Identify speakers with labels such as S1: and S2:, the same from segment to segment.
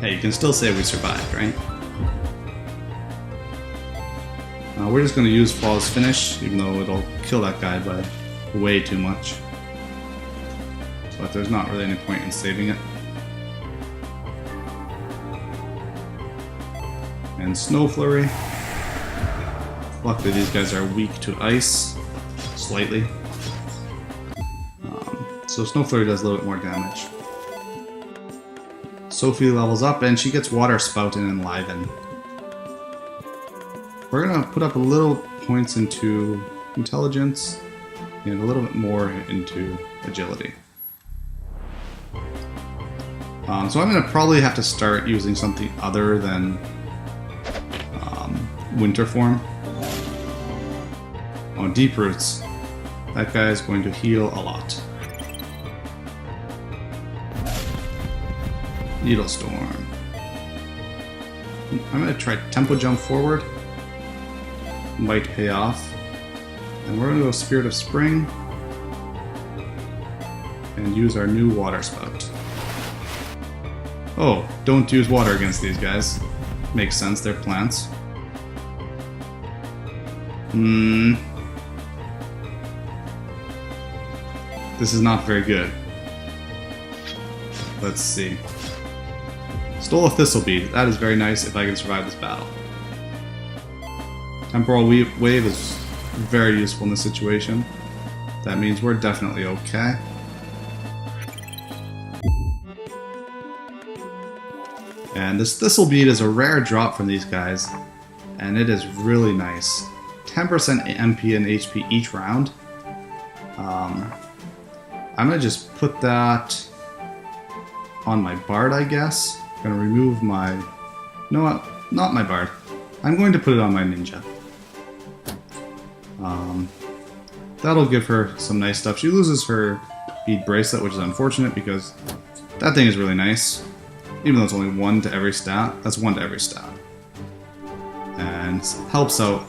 S1: hey, you can still say we survived, right? We're just going to use Flawless Finish, even though it'll kill that guy by way too much. But there's not really any point in saving it. And Snow Flurry. Luckily these guys are weak to ice, slightly. So Snow Flurry does a little bit more damage. Sophie levels up and she gets Water Spout and Enliven. We're going to put up a little points into Intelligence and a little bit more into Agility. So I'm going to probably have to start using something other than Winter Form. Oh, Deep Roots. That guy is going to heal a lot. Needle Storm. I'm going to try Tempo Jump forward. Might pay off. And we're going to go Spirit of Spring and use our new Water Spout. Oh, don't use water against these guys. Makes sense, they're plants. This is not very good. Let's see. Stole a Thistle Bead. That is very nice if I can survive this battle. Temporal Wave is very useful in this situation. That means we're definitely okay. And this Thistle Bead is a rare drop from these guys, and it is really nice. 10% MP and HP each round. I'm going to just put that on my Bard, I guess. I'm going to remove my... No, not my Bard. I'm going to put it on my Ninja. That'll give her some nice stuff. She loses her Bead Bracelet, which is unfortunate because that thing is really nice. Even though it's only 1 to every stat, that's 1 to every stat. And helps out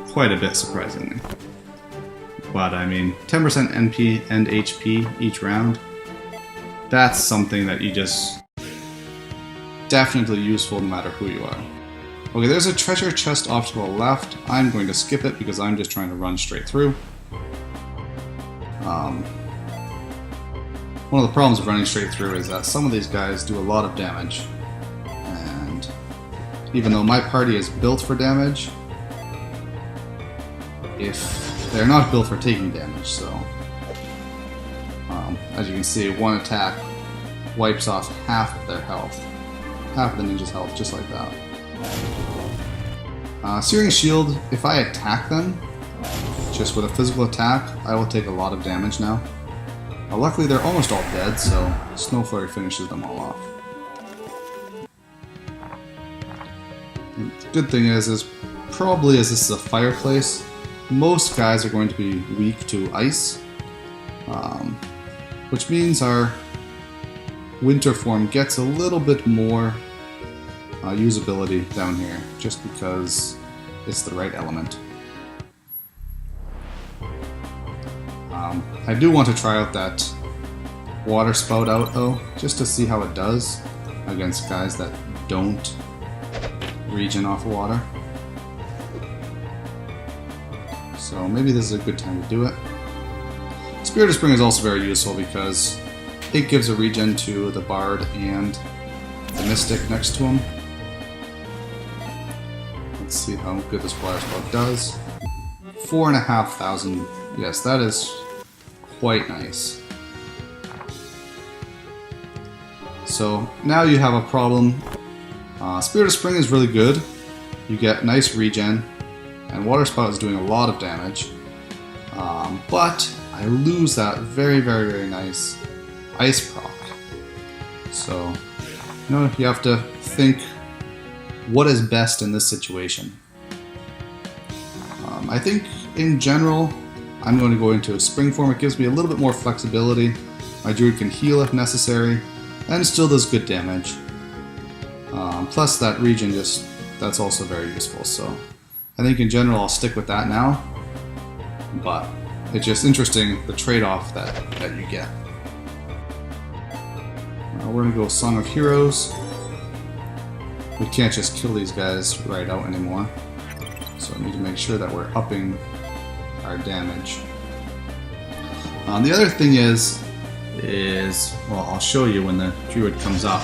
S1: quite a bit, surprisingly. But I mean, 10% NP and HP each round, that's something that you just... definitely useful no matter who you are. Okay, there's a treasure chest off to the left. I'm going to skip it because I'm just trying to run straight through. One of the problems of running straight through is that some of these guys do a lot of damage. And even though my party is built for damage, if they're not built for taking damage, so as you can see, one attack wipes off half of their health. Half of the ninja's health, just like that. Searing Shield, if I attack them, just with a physical attack, I will take a lot of damage now. Luckily they're almost all dead, so Snow Flurry finishes them all off. And the good thing is probably as this is a fireplace, most guys are going to be weak to ice, which means our Winter Form gets a little bit more usability down here, just because it's the right element. I do want to try out that Water Spout out though, just to see how it does against guys that don't regen off of water. So maybe this is a good time to do it. Spirit of Spring is also very useful because it gives a regen to the Bard and the Mystic next to him. Let's see how good this Water Spout does. 4,500. Yes, that is quite nice. So now you have a problem. Spirit of Spring is really good. You get nice regen, and Water Spout is doing a lot of damage. But I lose that very, very, very nice Ice proc. So, you have to think what is best in this situation. I think in general, I'm going to go into a Spring Form. It gives me a little bit more flexibility. My Druid can heal if necessary, and it still does good damage. Plus that regen that's also very useful. So I think in general I'll stick with that now, but it's just interesting the trade-off that you get. We're going to go Song of Heroes. we can't just kill these guys right out anymore. So I need to make sure that we're upping our damage. The other thing is, well, I'll show you when the druid comes up.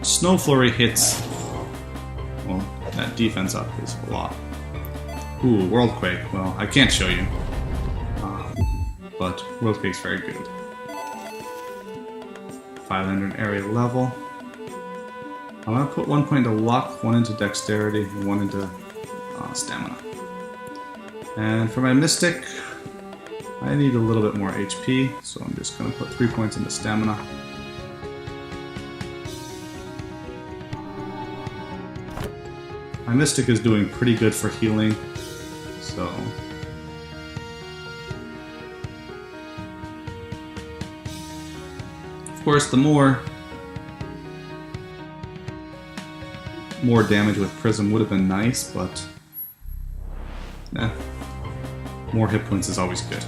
S1: Snow Flurry hits, well, that defense up is a lot. Ooh, Worldquake. Well, I can't show you, but Worldquake's very good. 500 area level. I'm gonna put 1 point into luck, 1 into dexterity, and 1 into stamina. And for my mystic, I need a little bit more HP, so I'm just gonna put 3 points into stamina. My mystic is doing pretty good for healing, so of course the more damage with Prism would have been nice, but more hit points is always good.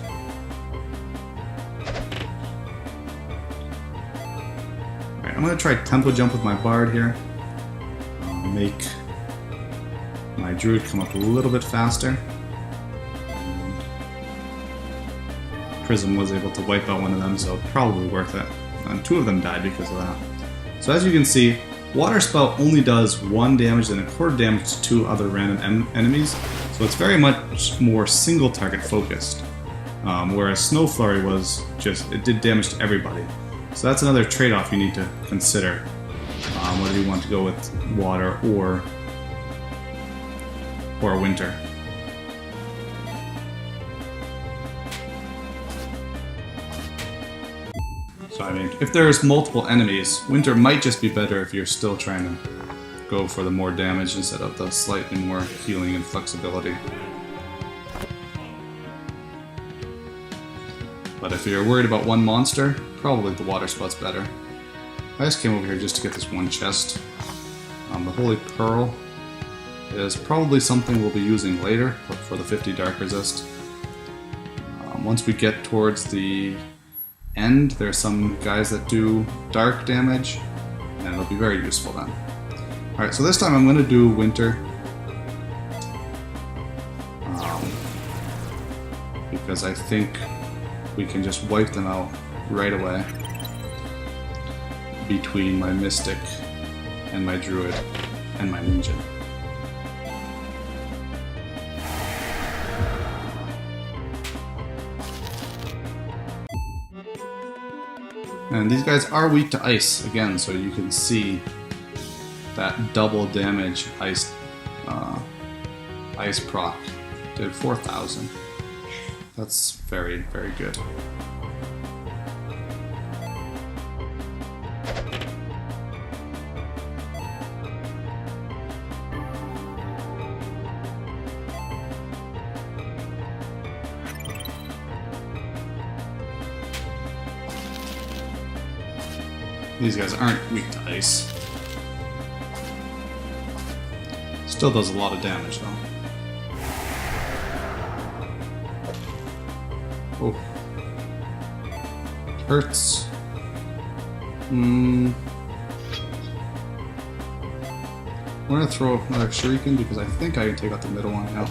S1: Alright, I'm going to try Tempo Jump with my Bard here. Make my Druid come up a little bit faster. And Prism was able to wipe out one of them, so probably worth it. And 2 of them died because of that. So as you can see, Water Spout only does 1 damage and a quarter damage to 2 other random enemies, so it's very much more single target focused. Whereas Snow Flurry was just, it did damage to everybody. So that's another trade-off you need to consider, whether you want to go with water or winter. So I mean, if there's multiple enemies, winter might just be better if you're still trying to go for the more damage instead of the slightly more healing and flexibility. But if you're worried about one monster, probably the Water Spout's better. I just came over here just to get this one chest. The Holy Pearl is probably something we'll be using later for the 50 Dark Resist. Once we get towards the end, there's some guys that do dark damage, and it'll be very useful then. Alright, so this time I'm going to do Winter. Because I think we can just wipe them out right away between my Mystic and my Druid and my Ninja. And these guys are weak to ice, again, so you can see that double damage ice proc did 4,000. That's very, very good. These guys aren't weak to ice. Still does a lot of damage though. Oh. Hurts. I'm gonna throw another Shuriken because I think I can take out the middle one now.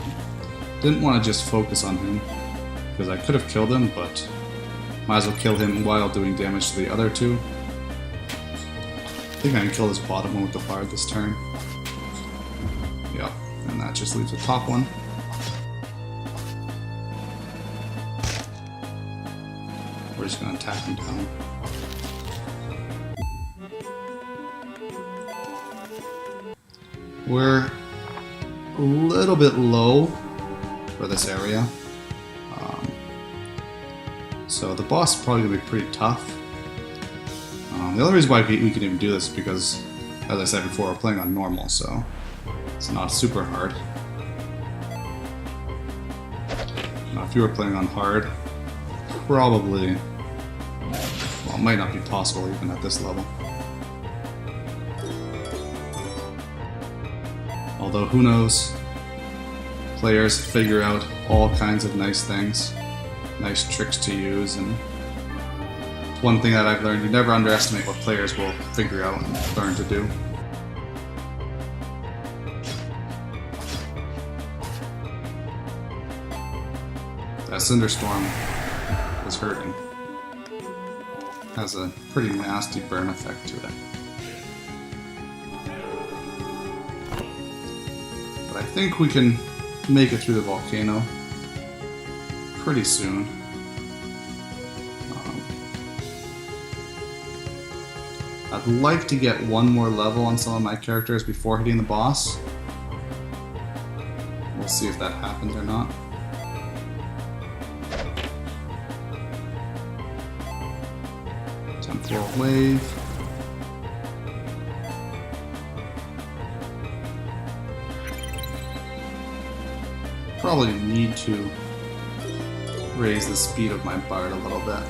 S1: Didn't want to just focus on him because I could have killed him, but might as well kill him while doing damage to the other 2. I think I can kill this bottom one with the Bard this turn. Yep, and that just leaves the top one. We're just going to attack him down. We're a little bit low for this area. So the boss is probably going to be pretty tough. The only reason why we can even do this is because, as I said before, we're playing on normal, so it's not super hard. Now, if you were playing on hard, probably, well, it might not be possible even at this level. Although, who knows? Players figure out all kinds of nice things, nice tricks to use, and one thing that I've learned, you never underestimate what players will figure out and learn to do. That Cinderstorm is hurting. Has a pretty nasty burn effect to it. But I think we can make it through the volcano pretty soon. I'd like to get one more level on some of my characters before hitting the boss. We'll see if that happens or not. Temporal Wave. Probably need to raise the speed of my bard a little bit.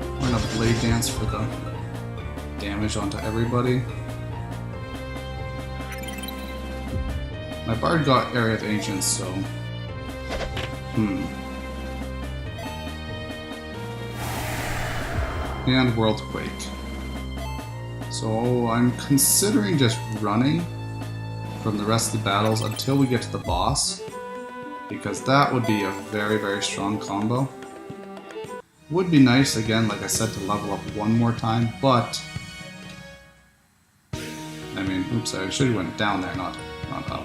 S1: I'm gonna Blade Dance for the damage onto everybody. My bard got Area of Ancients, so... And Worldquake. So I'm considering just running from the rest of the battles until we get to the boss, because that would be a very, very strong combo. Would be nice, again, like I said, to level up one more time, but... I mean, oops, I should have went down there, not up.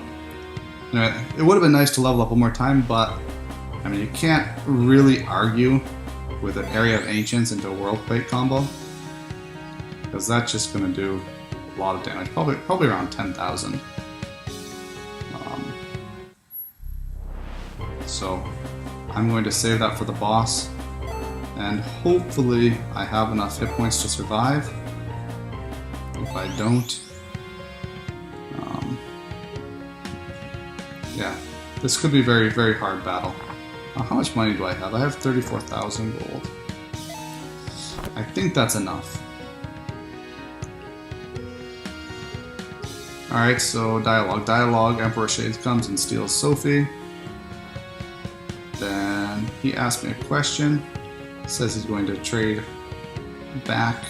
S1: Anyway, it would have been nice to level up one more time, but... I mean, you can't really argue with an Area of Ancients into a Worldquake combo, because that's just going to do a lot of damage, probably around 10,000. So I'm going to save that for the boss, and hopefully I have enough hit points to survive. If I don't, yeah, this could be a very, very hard battle. How much money do I have? I have 34,000 gold. I think that's enough. Alright, so dialogue. Dialogue, Emperor Shades comes and steals Sophie. Then he asks me a question. Says he's going to trade back